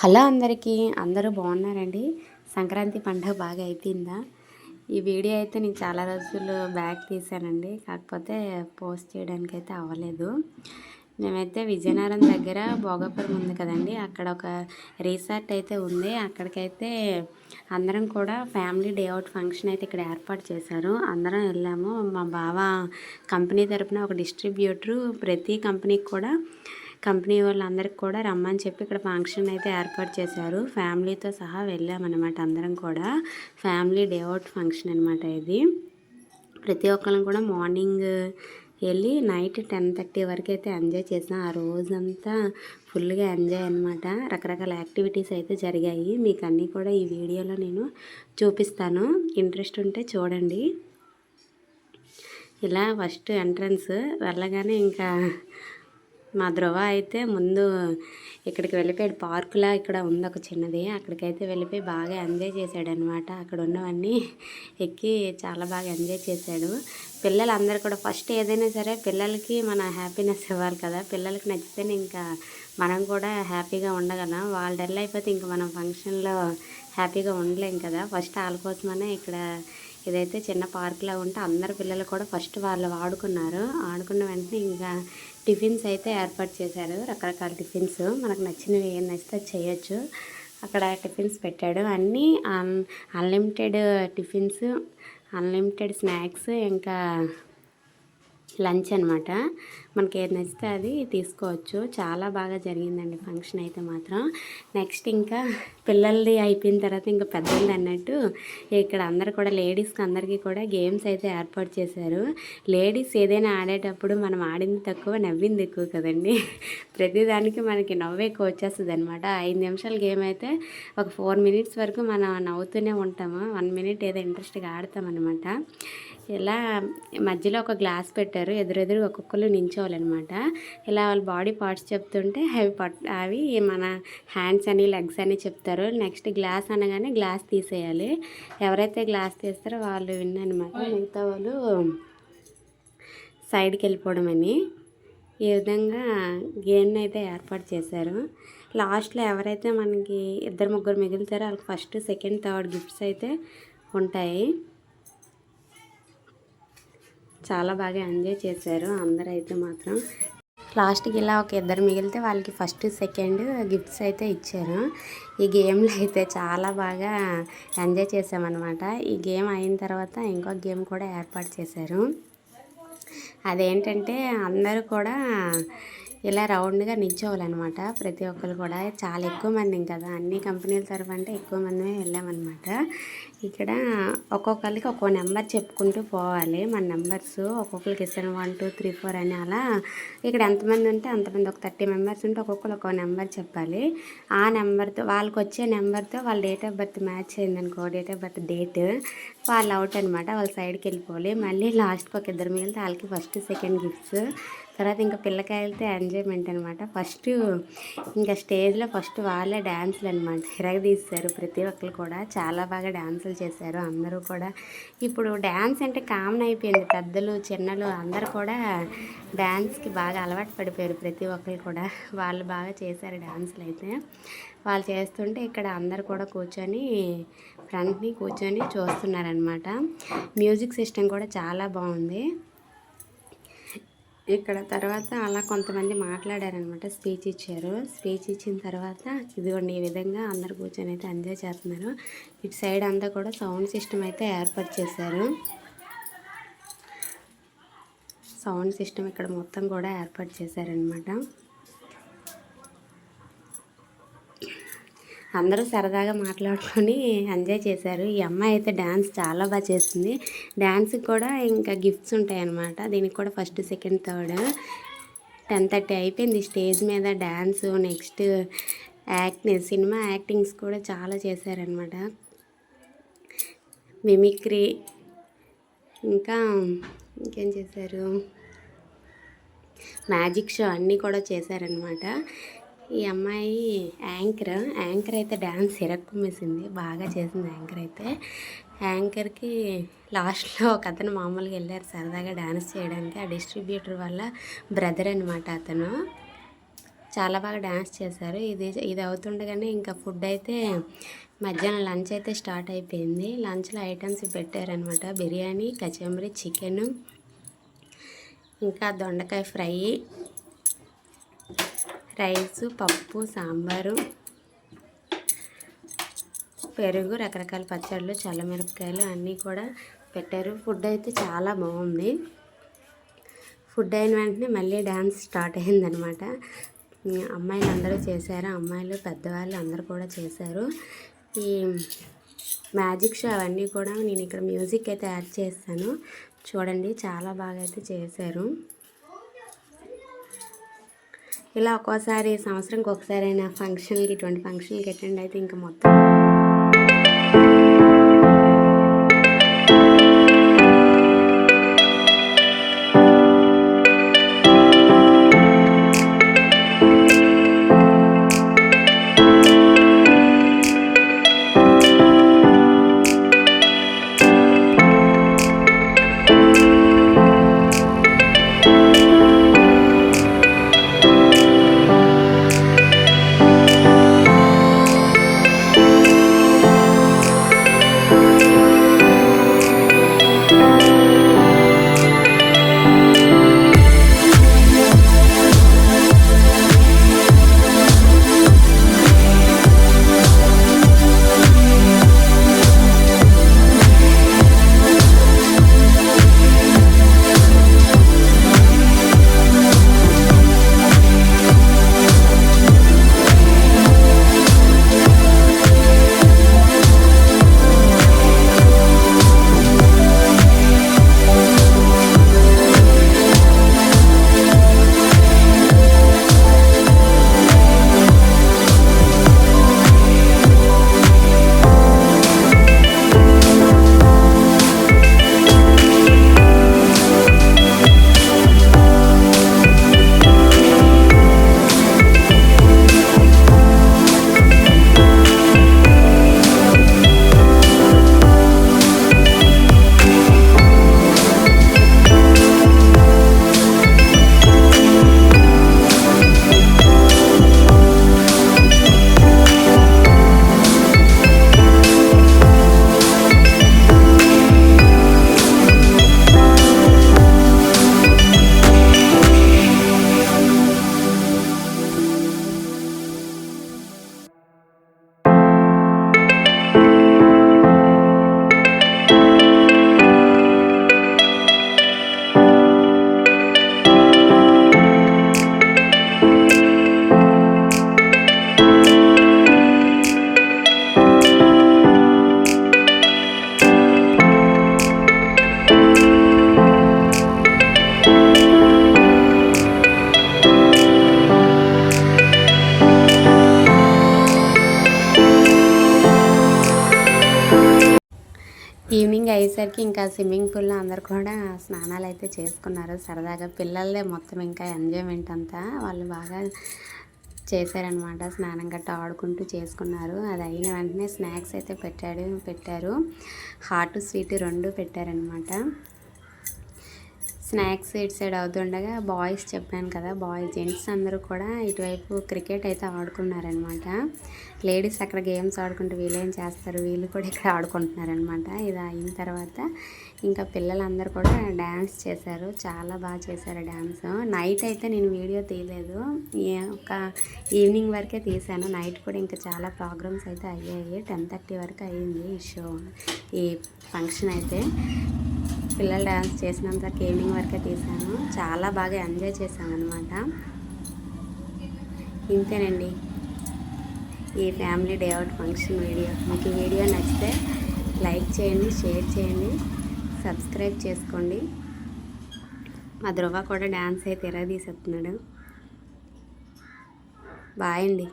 Hello అందరికీ, అందరూ బాగున్నారండి? సంక్రాంతి పండుగ బాగా అయిపోయిందా? ఈ వీడియో అయితే నేను చాలా రోజులు బ్యాక్ తీసానండి, కాకపోతే పోస్ట్ చేయడానికి అయితే అవ్వలేదు. మేమైతే విజయనగరం దగ్గర భోగాపురం ఉంది కదండి, అక్కడ ఒక రిసార్ట్ అయితే ఉంది. అక్కడికైతే అందరం కూడా ఫ్యామిలీ డే అవుట్ ఫంక్షన్ అయితే ఇక్కడ ఏర్పాటు చేశారు. అందరం వెళ్ళాము. మా బావ కంపెనీ తరపున ఒక డిస్ట్రిబ్యూటరు ప్రతి కంపెనీకి కూడా కంపెనీ వాళ్ళందరికీ కూడా రమ్మని చెప్పి ఇక్కడ ఫంక్షన్ అయితే ఏర్పాటు చేశారు. ఫ్యామిలీతో సహా వెళ్ళామన్నమాట. అందరం కూడా ఫ్యామిలీ డే అవుట్ ఫంక్షన్ అనమాట ఇది. ప్రతి ఒక్కరం కూడా మార్నింగ్ వెళ్ళి నైట్ 10:30 వరకు అయితే ఎంజాయ్ చేసాం. ఆ రోజంతా ఫుల్గా ఎంజాయ్ అనమాట. రకరకాల యాక్టివిటీస్ అయితే జరిగాయి. మీకు అన్నీ కూడా ఈ వీడియోలో నేను చూపిస్తాను. ఇంట్రెస్ట్ ఉంటే చూడండి. ఇలా ఫస్ట్ ఎంట్రన్స్ వెళ్ళగానే ఇంకా మా ధ్రువ అయితే ముందు ఇక్కడికి వెళ్ళిపోయాడు. పార్కులా ఇక్కడ ఉంది ఒక చిన్నది, అక్కడికైతే వెళ్ళిపోయి బాగా ఎంజాయ్ చేశాడు అనమాట. అక్కడ ఉన్నవన్నీ ఎక్కి చాలా బాగా ఎంజాయ్ చేశాడు. పిల్లలందరూ కూడా ఫస్ట్ ఏదైనా సరే పిల్లలకి మన హ్యాపీనెస్ ఇవ్వాలి కదా. పిల్లలకి నచ్చితేనే ఇంకా మనం కూడా హ్యాపీగా ఉండగలం. వాళ్ళు డల్ అయిపోతే ఇంకా మనం ఫంక్షన్లో హ్యాపీగా ఉండలేం కదా. ఫస్ట్ వాళ్ళ కోసమనే ఇక్కడ ఇదైతే చిన్న పార్క్లా ఉంటే అందరు పిల్లలు కూడా ఫస్ట్ వాళ్ళు ఆడుకున్న వెంటనే ఇంకా టిఫిన్స్ అయితే ఏర్పాటు చేశారు. రకరకాల టిఫిన్స్ మనకు నచ్చినవి ఏం నచ్చితే చేయొచ్చు. అక్కడ టిఫిన్స్ పెట్టాడు. అన్నీ అన్లిమిటెడ్ టిఫిన్స్, అన్లిమిటెడ్ స్నాక్స్, ఇంకా లంచ్ అనమాట. మనకి ఏది నచ్చితే అది తీసుకోవచ్చు. చాలా బాగా జరిగిందండి ఫంక్షన్ అయితే మాత్రం. నెక్స్ట్ ఇంకా పిల్లలది అయిపోయిన తర్వాత ఇంకా పెద్దలది అన్నట్టు ఇక్కడ అందరు కూడా లేడీస్కి అందరికీ కూడా గేమ్స్ అయితే ఏర్పాటు చేశారు. లేడీస్ ఏదైనా ఆడేటప్పుడు మనం ఆడింది తక్కువ, నవ్వింది ఎక్కువ కదండి. ప్రతిదానికి మనకి నవ్వు ఎక్కువ వచ్చేస్తుంది అనమాట. 5 నిమిషాల గేమ్ అయితే ఒక 4 మినిట్స్ వరకు మనం నవ్వుతూనే ఉంటాము. 1 మినిట్ ఏదో ఇంట్రెస్ట్గా ఆడతామన్నమాట. ఇలా మధ్యలో ఒక గ్లాస్ పెట్టారు. ఎదురెదురు ఒక్కొక్కరు నించోవాలన్నమాట. ఇలా వాళ్ళ బాడీ పార్ట్స్ చెప్తుంటే అవి మన హ్యాండ్స్ అని లెగ్స్ అని చెప్తారు. నెక్స్ట్ గ్లాస్ అనగానే గ్లాస్ తీసేయాలి. ఎవరైతే గ్లాస్ తీస్తారో వాళ్ళు విన్ అనమాట. మిగతా వాళ్ళు సైడ్కి వెళ్ళిపోవడం అని ఈ విధంగా గేమ్ని అయితే ఏర్పాటు చేశారు. లాస్ట్లో ఎవరైతే మనకి 2-3 మిగులుతారో వాళ్ళకి ఫస్ట్, సెకండ్, థర్డ్ గిఫ్ట్స్ అయితే ఉంటాయి. చాలా బాగా ఎంజాయ్ చేశారు అందరూ అయితే మాత్రం. లాస్ట్కి ఇలా ఒక 2 మిగిలితే వాళ్ళకి ఫస్ట్, సెకండ్ గిఫ్ట్స్ అయితే ఇచ్చారు. ఈ గేమ్లో అయితే చాలా బాగా ఎంజాయ్ చేసామన్నమాట. ఈ గేమ్ అయిన తర్వాత ఇంకొక గేమ్ కూడా ఏర్పాటు చేశారు. అదేంటంటే అందరూ కూడా ఇలా రౌండ్గా నిల్చోవాలన్నమాట. ప్రతి ఒక్కరు కూడా చాలా ఎక్కువ మంది కదా, అన్ని కంపెనీల తరఫు అంటే ఎక్కువ మంది వెళ్ళామన్నమాట. ఇక్కడ ఒక్కొక్కరికి ఒక్కో నెంబర్ చెప్పుకుంటూ పోవాలి. మన నెంబర్స్ ఒక్కొక్కరికి ఇస్తాను 1 2 3 4 అని. అలా ఇక్కడ ఎంతమంది ఉంటే అంతమంది, ఒక 30 మెంబర్స్ ఉంటే ఒక్కొక్కరు ఒక్కో నెంబర్ చెప్పాలి. ఆ నెంబర్తో వాళ్ళకి వచ్చే నెంబర్తో వాళ్ళ డేట్ ఆఫ్ బర్త్ మ్యాచ్ అయిందనుకో, డేట్ ఆఫ్ బర్త్ డేట్, వాళ్ళు అవుట్ అనమాట. వాళ్ళ సైడ్కి వెళ్ళిపోవాలి. మళ్ళీ లాస్ట్కి ఒక 2 మిగిలితే వాళ్ళకి ఫస్ట్, సెకండ్ గిఫ్ట్స్. తర్వాత ఇంకా పిల్లకాయలతో ఎంజాయ్మెంట్ అనమాట. ఫస్ట్ ఇంకా స్టేజ్లో ఫస్ట్ వాళ్ళే డ్యాన్సులు అనమాట తీస్తారు. ప్రతి ఒక్కరు కూడా చాలా బాగా డ్యాన్సులు చేశారు అందరూ కూడా. ఇప్పుడు డ్యాన్స్ అంటే కామన్ అయిపోయింది. పెద్దలు, చిన్నలు అందరూ కూడా డ్యాన్స్కి బాగా అలవాటు పడిపోయారు. ప్రతి ఒక్కరు కూడా వాళ్ళు బాగా చేశారు డ్యాన్సులు అయితే. వాళ్ళు చేస్తుంటే ఇక్కడ అందరు కూడా ఫ్రంట్ని కూర్చొని చూస్తున్నారనమాట. మ్యూజిక్ సిస్టమ్ కూడా చాలా బాగుంది ఇక్కడ. తర్వాత అలా కొంతమంది మాట్లాడారనమాట, స్పీచ్ ఇచ్చారు. స్పీచ్ ఇచ్చిన తర్వాత ఇదిగోండి ఈ విధంగా అందరు కూర్చొని అయితే ఎంజాయ్ చేస్తున్నారు. ఇటు సైడ్ అంతా కూడా సౌండ్ సిస్టమ్ అయితే ఏర్పాటు చేశారు. సౌండ్ సిస్టమ్ ఇక్కడ మొత్తం కూడా ఏర్పాటు చేశారనమాట. అందరూ సరదాగా మాట్లాడుకొని ఎంజాయ్ చేశారు. ఈ అమ్మాయి అయితే డ్యాన్స్ చాలా బాగా చేసింది. డ్యాన్స్కి కూడా ఇంకా గిఫ్ట్స్ ఉంటాయన్నమాట. దీనికి కూడా ఫస్ట్, సెకండ్, థర్డ్. 10:30 అయిపోయింది స్టేజ్ మీద డ్యాన్స్. నెక్స్ట్ సినిమా యాక్టింగ్స్ కూడా చాలా చేశారనమాట. మిమిక్రీ, ఇంకేం చేశారు, మ్యాజిక్ షో అన్నీ కూడా చేశారనమాట. ఈ అమ్మాయి యాంకర్ అయితే డ్యాన్స్ ఇరక్కుమేసింది, బాగా చేసింది యాంకర్ అయితే. యాంకర్కి లాస్ట్లో ఒక అతను మామూలుగా వెళ్ళారు సరదాగా డ్యాన్స్ చేయడానికి. ఆ డిస్ట్రిబ్యూటర్ వాళ్ళ బ్రదర్ అనమాట అతను. చాలా బాగా డ్యాన్స్ చేశారు. ఇది అవుతుండగానే ఇంకా ఫుడ్ అయితే మధ్యాహ్నం లంచ్ అయితే స్టార్ట్ అయిపోయింది. లంచ్లో ఐటమ్స్ పెట్టారనమాట. బిర్యానీ, కచంబరి, చికెను, ఇంకా దొండకాయ ఫ్రై, రైసు, పప్పు, సాంబారు, పెరుగు, రకరకాల పచ్చళ్ళు, చల్లమిరపకాయలు అన్నీ కూడా పెట్టారు. ఫుడ్ అయితే చాలా బాగుంది. ఫుడ్ అయిన వెంటనే మళ్ళీ డ్యాన్స్ స్టార్ట్ అయిందనమాట. అమ్మాయిలు అందరూ చేశారు. అమ్మాయిలు పెద్దవాళ్ళు అందరూ కూడా చేశారు. ఈ మ్యాజిక్ షో అవన్నీ కూడా నేను ఇక్కడ మ్యూజిక్ అయితే యాడ్ చేస్తాను చూడండి. చాలా బాగా అయితే చేశారు. ఇలా ఒక్కోసారి సంవత్సరంకి ఒకసారి అయినా ఫంక్షన్కి, ఇటువంటి ఫంక్షన్కి అటెండ్ అయితే ఇంకా మొత్తం ఈవినింగ్ అయ్యేసరికి ఇంకా స్విమ్మింగ్ పూల్లో అందరు కూడా స్నానాలు అయితే చేసుకున్నారు. సరదాగా పిల్లలదే మొత్తం ఇంకా ఎంజాయ్మెంట్ అంతా. వాళ్ళు బాగా చేశారనమాట. స్నానం గట్టా ఆడుకుంటూ చేసుకున్నారు. అది అయిన వెంటనే స్నాక్స్ అయితే పెట్టారు. హాట్ స్వీట్ రెండు పెట్టారనమాట. స్నాక్స్ ఇటు సైడ్ అవుతుండగా బాయ్స్ చెప్పాను కదా, జెంట్స్ అందరూ కూడా ఇటువైపు క్రికెట్ అయితే ఆడుకున్నారనమాట. లేడీస్ అక్కడ గేమ్స్ ఆడుకుంటూ వీళ్ళేం చేస్తారు, వీళ్ళు కూడా ఇక్కడ ఆడుకుంటున్నారనమాట. ఇది అయిన తర్వాత ఇంకా పిల్లలందరూ కూడా డ్యాన్స్ చేశారు. చాలా బాగా చేశారు డ్యాన్స్. నైట్ అయితే నేను వీడియో తీయలేదు, ఒక ఈవినింగ్ వరకే తీశాను. నైట్ కూడా ఇంకా చాలా ప్రోగ్రామ్స్ అయితే అయ్యాయి. 10:30 వరకు అయ్యింది ఈ ఫంక్షన్ అయితే. పిల్లలు డ్యాన్స్ చేసినంత ఈవినింగ్ వరకే తీసాను. చాలా బాగా ఎంజాయ్ చేసామన్నమాట. ఇంతేనండి ఈ family day out function video. మీకు ఈ వీడియో నచ్చితే లైక్ చేయండి, షేర్ చేయండి, సబ్స్క్రైబ్ చేసుకోండి. మా ధ్రువ కూడా డ్యాన్స్ అయితే తీసేస్తున్నాడు. బాయ్ అండి.